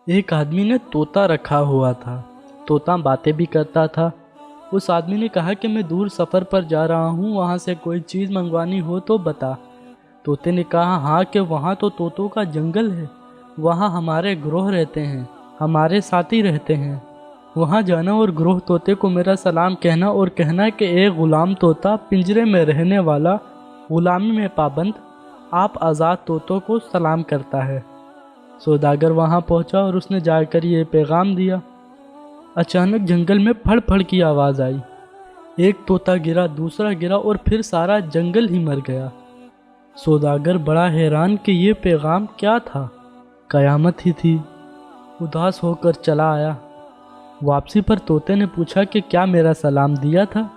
ایک آدمی نے طوطا رکھا ہوا تھا۔ طوطا باتیں بھی کرتا تھا۔ اس آدمی نے کہا کہ میں دور سفر پر جا رہا ہوں، وہاں سے کوئی چیز منگوانی ہو تو بتا۔ طوطے نے کہا ہاں کہ وہاں تو طوطوں کا جنگل ہے، وہاں ہمارے گروہ رہتے ہیں، ہمارے ساتھی رہتے ہیں، وہاں جانا اور گروہ طوطے کو میرا سلام کہنا اور کہنا کہ ایک غلام طوطا پنجرے میں رہنے والا، غلامی میں پابند، آپ آزاد طوطوں کو سلام کرتا ہے۔ سوداگر وہاں پہنچا اور اس نے جا کر یہ پیغام دیا۔ اچانک جنگل میں پھڑ پھڑ کی آواز آئی۔ ایک طوطا گرا، دوسرا گرا اور پھر سارا جنگل ہی مر گیا۔ سوداگر بڑا حیران کہ یہ پیغام کیا تھا، قیامت ہی تھی۔ اداس ہو کر چلا آیا۔ واپسی پر طوطے نے پوچھا کہ کیا میرا سلام دیا تھا؟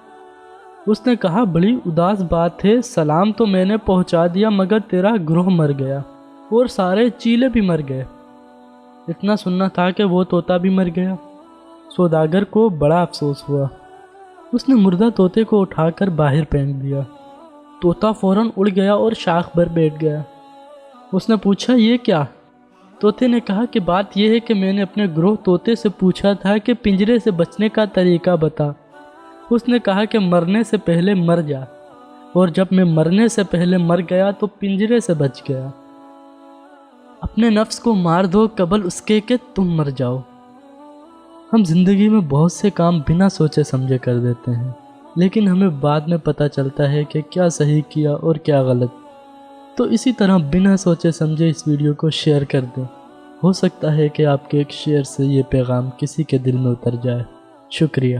اس نے کہا بڑی اداس بات ہے، سلام تو میں نے پہنچا دیا مگر تیرا گروہ مر گیا اور سارے چیلے بھی مر گئے۔ اتنا سننا تھا کہ وہ طوطا بھی مر گیا۔ سوداگر کو بڑا افسوس ہوا۔ اس نے مردہ طوطے کو اٹھا کر باہر پھینک دیا۔ طوطا فوراً اڑ گیا اور شاخ پر بیٹھ گیا۔ اس نے پوچھا یہ کیا؟ طوطے نے کہا کہ بات یہ ہے کہ میں نے اپنے گروہ طوطے سے پوچھا تھا کہ پنجرے سے بچنے کا طریقہ بتا۔ اس نے کہا کہ مرنے سے پہلے مر جا، اور جب میں مرنے سے پہلے مر گیا تو پنجرے سے بچ گیا۔ اپنے نفس کو مار دو قبل اس کے کہ تم مر جاؤ۔ ہم زندگی میں بہت سے کام بنا سوچے سمجھے کر دیتے ہیں، لیکن ہمیں بعد میں پتہ چلتا ہے کہ کیا صحیح کیا اور کیا غلط۔ تو اسی طرح بنا سوچے سمجھے اس ویڈیو کو شیئر کر دیں۔ ہو سکتا ہے کہ آپ کے ایک شیئر سے یہ پیغام کسی کے دل میں اتر جائے۔ شکریہ۔